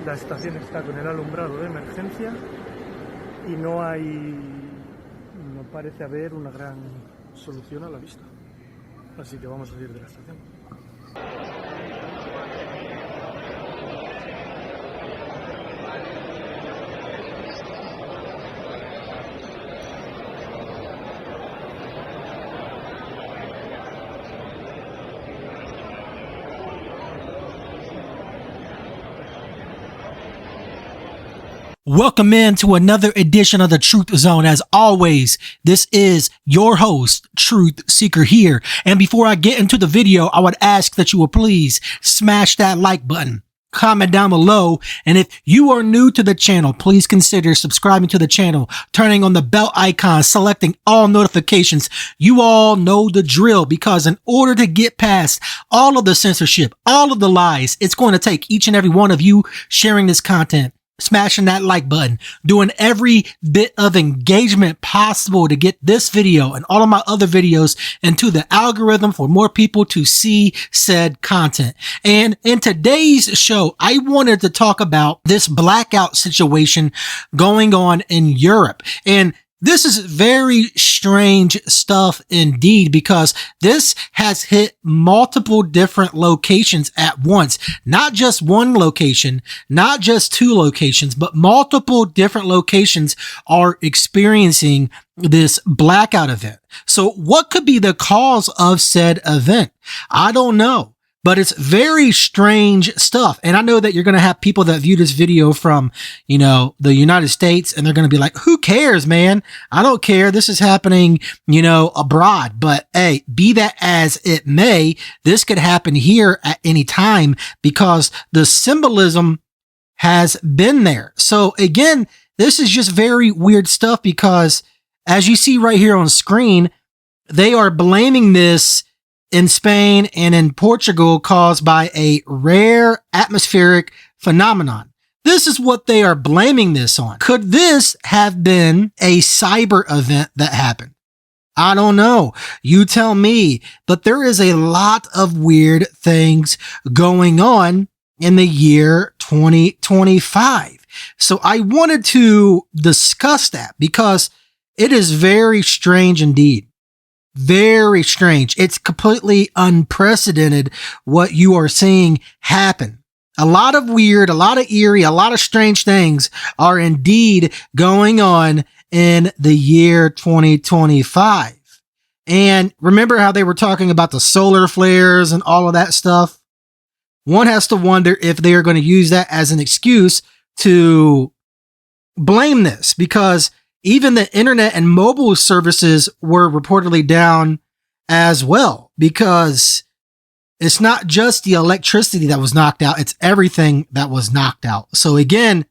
La estación está con el alumbrado de emergencia y no parece haber una gran solución a la vista. Así que vamos a salir de la estación. Welcome in to another edition of the Truth Zone. As always, this is your host, Truth Seeker here. And before I get into the video, I would ask that you will please smash that like button, comment down below. And if you are new to the channel, please consider subscribing to the channel, turning on the bell icon, selecting all notifications. You all know the drill, because in order to get past all of the censorship, all of the lies, it's going to take each and every one of you sharing this content, smashing that like button, doing every bit of engagement possible to get this video and all of my other videos into the algorithm for more people to see said content. And in today's show, I wanted to talk about this blackout situation going on in Europe. And this is very strange stuff indeed, because this has hit multiple different locations at once. Not just one location, not just two locations, but multiple different locations are experiencing this blackout event. So what could be the cause of said event? I don't know. But it's very strange stuff. And I know that you're going to have people that view this video from, the United States, and they're going to be like, who cares, man? I don't care. This is happening, abroad. But hey, be that as it may, this could happen here at any time, because the symbolism has been there. So again, this is just very weird stuff, because as you see right here on screen, they are blaming this in Spain and in Portugal caused by a rare atmospheric phenomenon. This is what they are blaming this on. Could this have been a cyber event that happened? I don't know. You tell me. But there is a lot of weird things going on in the year 2025. So I wanted to discuss that, because it is very strange indeed. Very strange. It's completely unprecedented what you are seeing happen. A lot of weird, a lot of eerie, a lot of strange things are indeed going on in the year 2025. And remember how they were talking about the solar flares and all of that stuff? One has to wonder if they are going to use that as an excuse to blame this, because even the internet and mobile services were reportedly down as well, because it's not just the electricity that was knocked out, it's everything that was knocked out. So again,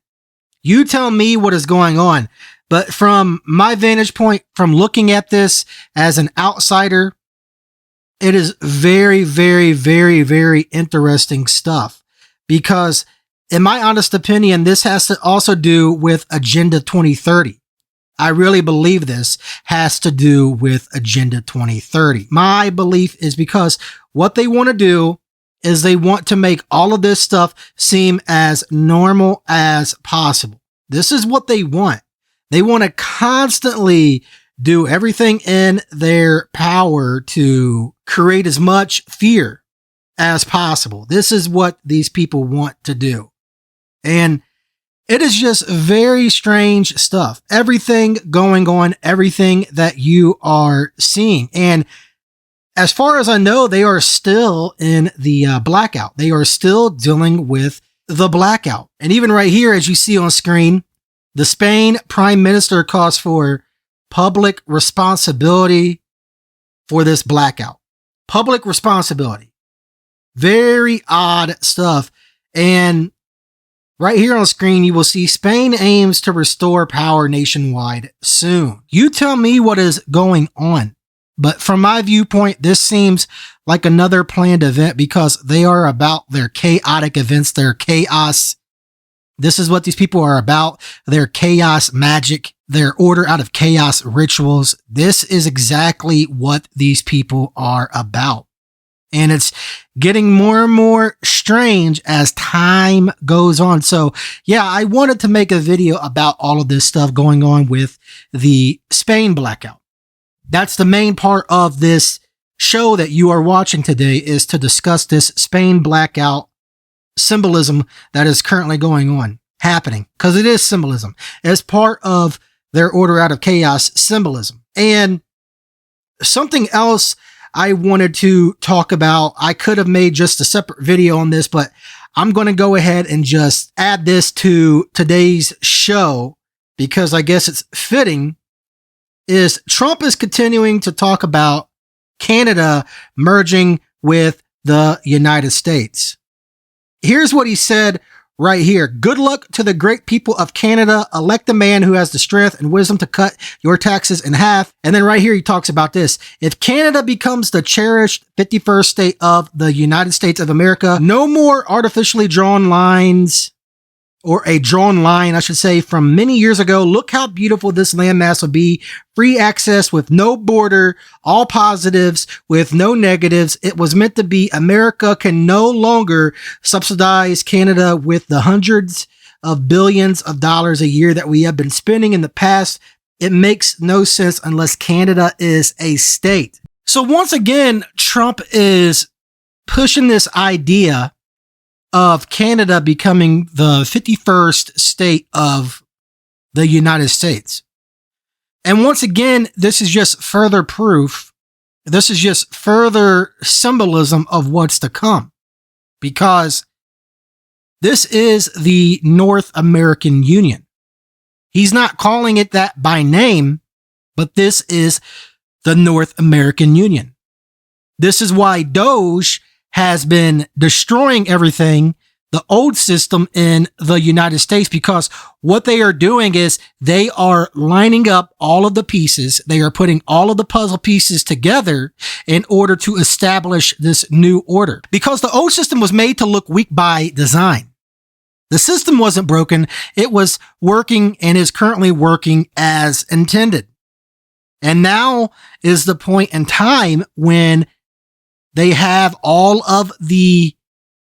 you tell me what is going on. But from my vantage point, from looking at this as an outsider, it is very, very, very, very interesting stuff, because in my honest opinion, this has to also do with Agenda 2030. I really believe this has to do with Agenda 2030. My belief is because what they want to do is they want to make all of this stuff seem as normal as possible. This is what they want. They want to constantly do everything in their power to create as much fear as possible. This is what these people want to do. And it is just very strange stuff. Everything going on, everything that you are seeing. And as far as I know, they are still in the blackout. They are still dealing with the blackout. And even right here, as you see on screen, the Spain Prime Minister calls for public responsibility for this blackout. Public responsibility. Very odd stuff. And right here on screen, you will see Spain aims to restore power nationwide soon. You tell me what is going on. But from my viewpoint, this seems like another planned event, because they are about their chaotic events, their chaos. This is what these people are about. Their chaos magic, their order out of chaos rituals. This is exactly what these people are about. And it's getting more and more strange as time goes on. So yeah, I wanted to make a video about all of this stuff going on with the Spain blackout. That's the main part of this show that you are watching today, is to discuss this Spain blackout symbolism that is currently going on, happening, because it is symbolism as part of their order out of chaos symbolism. And something else I wanted to talk about, I could have made just a separate video on this, but I'm going to go ahead and just add this to today's show because I guess it's fitting, is Trump is continuing to talk about Canada merging with the United States. Here's what he said right here. Good luck to the great people of Canada. Elect a man who has the strength and wisdom to cut your taxes in half. And then right here, he talks about this. If Canada becomes the cherished 51st state of the United States of America, no more artificially drawn lines, or a drawn line, I should say, from many years ago. Look how beautiful this landmass will be. Free access with no border, all positives with no negatives. It was meant to be. America can no longer subsidize Canada with the hundreds of billions of dollars a year that we have been spending in the past. It makes no sense unless Canada is a state. So once again, Trump is pushing this idea of Canada becoming the 51st state of the United States. And once again, this is just further proof. This is just further symbolism of what's to come, because this is the North American Union. He's not calling it that by name, but this is the North American Union. This is why Doge has been destroying everything, the old system in the United States, because what they are doing is they are lining up all of the pieces. They are putting all of the puzzle pieces together in order to establish this new order, because the old system was made to look weak by design. The system wasn't broken. It was working and is currently working as intended. And now is the point in time when they have all of the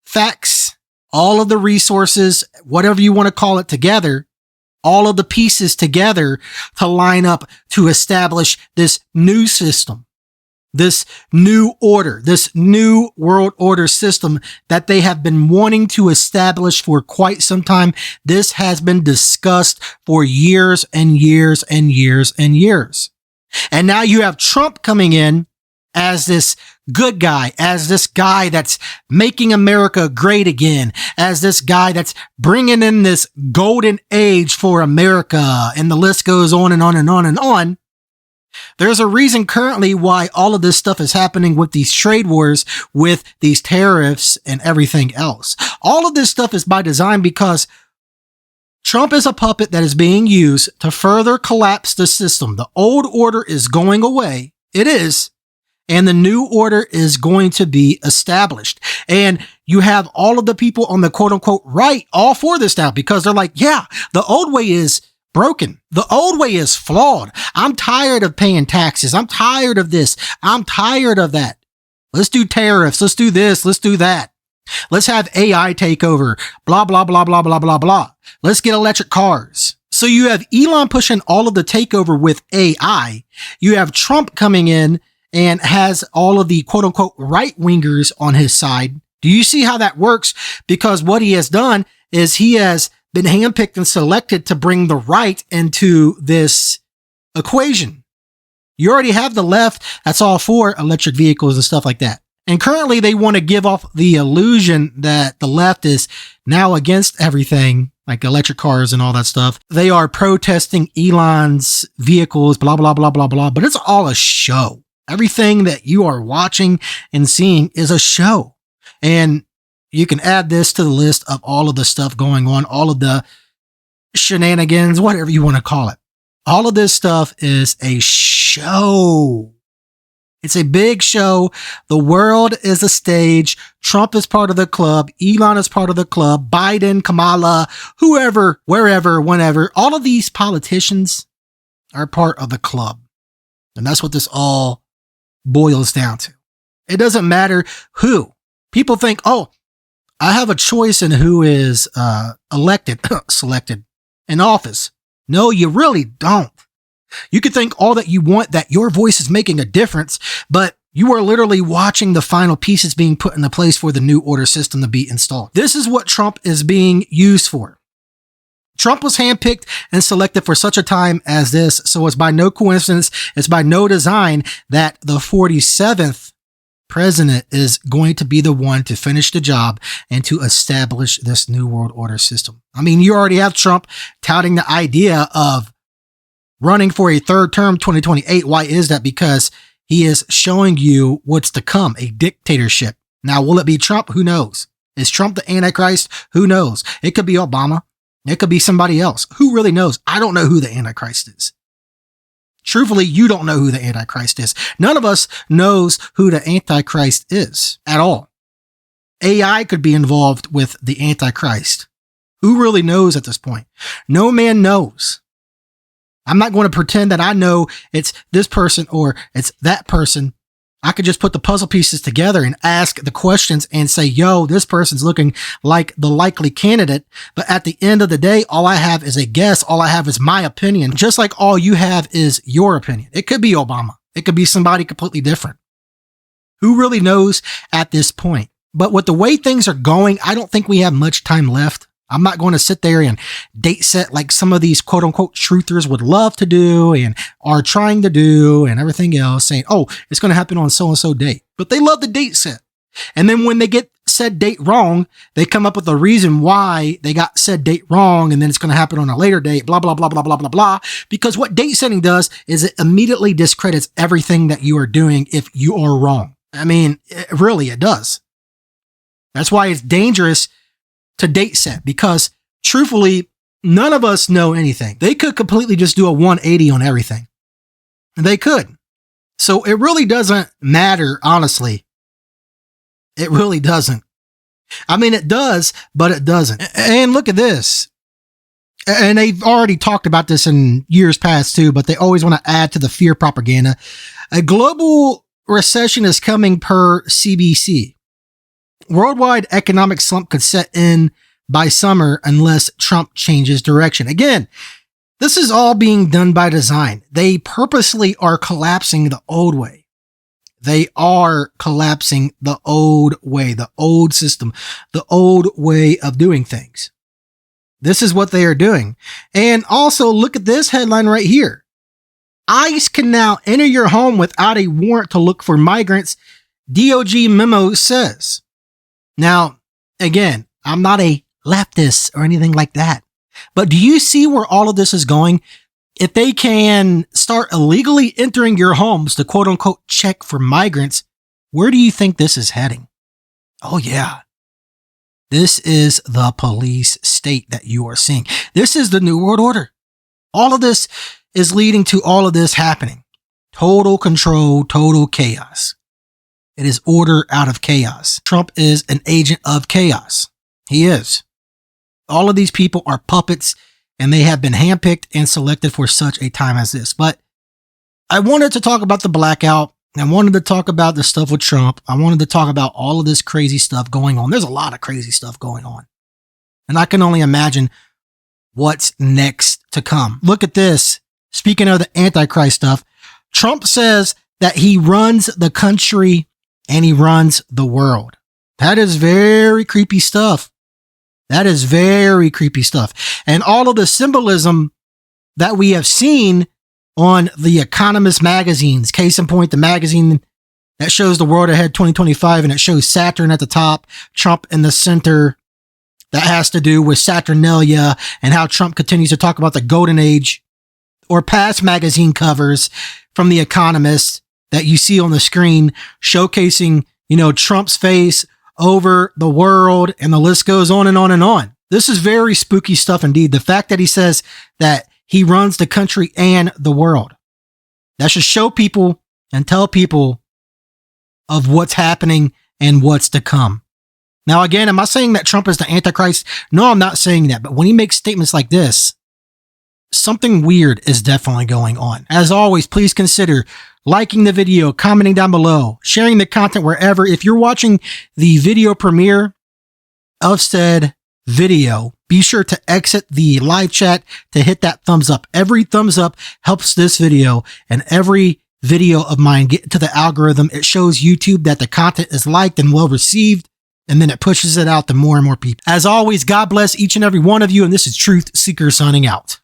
facts, all of the resources, whatever you want to call it, together, all of the pieces together to line up to establish this new system, this new order, this new world order system that they have been wanting to establish for quite some time. This has been discussed for years and years and years and years. And now you have Trump coming in as this good guy, as this guy that's making America great again, as this guy that's bringing in this golden age for America, and the list goes on and on and on and on. There's a reason currently why all of this stuff is happening with these trade wars, with these tariffs and everything else. All of this stuff is by design, because Trump is a puppet that is being used to further collapse the system. The old order is going away. It is. And the new order is going to be established. And you have all of the people on the quote unquote right all for this now, because they're like, yeah, the old way is broken. The old way is flawed. I'm tired of paying taxes. I'm tired of this. I'm tired of that. Let's do tariffs. Let's do this. Let's do that. Let's have AI take over. Blah, blah, blah, blah, blah, blah, blah. Let's get electric cars. So you have Elon pushing all of the takeover with AI. You have Trump coming in and has all of the quote unquote right wingers on his side. Do you see how that works? Because what he has done is he has been handpicked and selected to bring the right into this equation. You already have the left that's all for electric vehicles and stuff like that. And currently they want to give off the illusion that the left is now against everything, like electric cars and all that stuff. They are protesting Elon's vehicles, blah, blah, blah, blah, blah. But it's all a show. Everything that you are watching and seeing is a show. And you can add this to the list of all of the stuff going on, all of the shenanigans, whatever you want to call it. All of this stuff is a show. It's a big show. The world is a stage. Trump is part of the club. Elon is part of the club. Biden, Kamala, whoever, wherever, whenever. All of these politicians are part of the club. And that's what this all boils down to. It doesn't matter who. People think, oh, I have a choice in who is selected in office. No, you really don't. You can think all that you want, that your voice is making a difference, but you are literally watching the final pieces being put into place for the new order system to be installed. This is what Trump is being used for. Trump was handpicked and selected for such a time as this, so it's by no coincidence, it's by no design that the 47th president is going to be the one to finish the job and to establish this new world order system. I mean, you already have Trump touting the idea of running for a third term 2028. Why is that? Because he is showing you what's to come, a dictatorship. Now, will it be Trump? Who knows? Is Trump the Antichrist? Who knows? It could be Obama. It could be somebody else. Who really knows? I don't know who the Antichrist is. Truthfully, you don't know who the Antichrist is. None of us knows who the Antichrist is at all. AI could be involved with the Antichrist. Who really knows at this point? No man knows. I'm not going to pretend that I know it's this person or it's that person. I could just put the puzzle pieces together and ask the questions and say, yo, this person's looking like the likely candidate. But at the end of the day, all I have is a guess. All I have is my opinion, just like all you have is your opinion. It could be Obama. It could be somebody completely different. Who really knows at this point? But with the way things are going, I don't think we have much time left. I'm not going to sit there and date set like some of these quote unquote truthers would love to do and are trying to do and everything else, saying, oh, it's going to happen on so-and-so date. But they love the date set. And then when they get said date wrong, they come up with a reason why they got said date wrong. And then it's going to happen on a later date, blah, blah, blah, blah, blah, blah, blah. Because what date setting does is it immediately discredits everything that you are doing if you are wrong. I mean, it does. That's why it's dangerous to date set, because truthfully, none of us know anything. They could completely just do a 180 on everything. They could. So it really doesn't matter, honestly. It really doesn't. I mean, it does, but it doesn't. And look at this. And they've already talked about this in years past too, but they always want to add to the fear propaganda. A global recession is coming per CBC. Worldwide economic slump could set in by summer unless Trump changes direction. Again, this is all being done by design. They purposely are collapsing the old way. They are collapsing the old way, the old system, the old way of doing things. This is what they are doing. And also look at this headline right here. ICE can now enter your home without a warrant to look for migrants, DOJ memo says. Now, again, I'm not a leftist or anything like that, but do you see where all of this is going? If they can start illegally entering your homes to quote unquote check for migrants, where do you think this is heading? Oh yeah. This is the police state that you are seeing. This is the New World Order. All of this is leading to all of this happening. Total control, total chaos. It is order out of chaos. Trump is an agent of chaos. He is. All of these people are puppets, and they have been handpicked and selected for such a time as this. But I wanted to talk about the blackout. I wanted to talk about the stuff with Trump. I wanted to talk about all of this crazy stuff going on. There's a lot of crazy stuff going on. And I can only imagine what's next to come. Look at this. Speaking of the Antichrist stuff, Trump says that he runs the country and he runs the world. That is very creepy stuff. That is very creepy stuff. And all of the symbolism that we have seen on the Economist magazines, case in point, the magazine that shows the world ahead 2025, and it shows Saturn at the top, Trump in the center. That has to do with Saturnalia and how Trump continues to talk about the golden age, or past magazine covers from the Economist that you see on the screen showcasing, Trump's face over the world, and the list goes on and on and on. This is very spooky stuff indeed. The fact that he says that he runs the country and the world. That should show people and tell people of what's happening and what's to come. Now, again, am I saying that Trump is the Antichrist? No, I'm not saying that. But when he makes statements like this, something weird is definitely going on. As always, please consider liking the video, commenting down below, sharing the content wherever. If you're watching the video premiere of said video, be sure to exit the live chat to hit that thumbs up. Every thumbs up helps this video, and every video of mine get to the algorithm. It shows YouTube that the content is liked and well received, and then it pushes it out to more and more people. As always, God bless each and every one of you, and this is Truth Seeker signing out.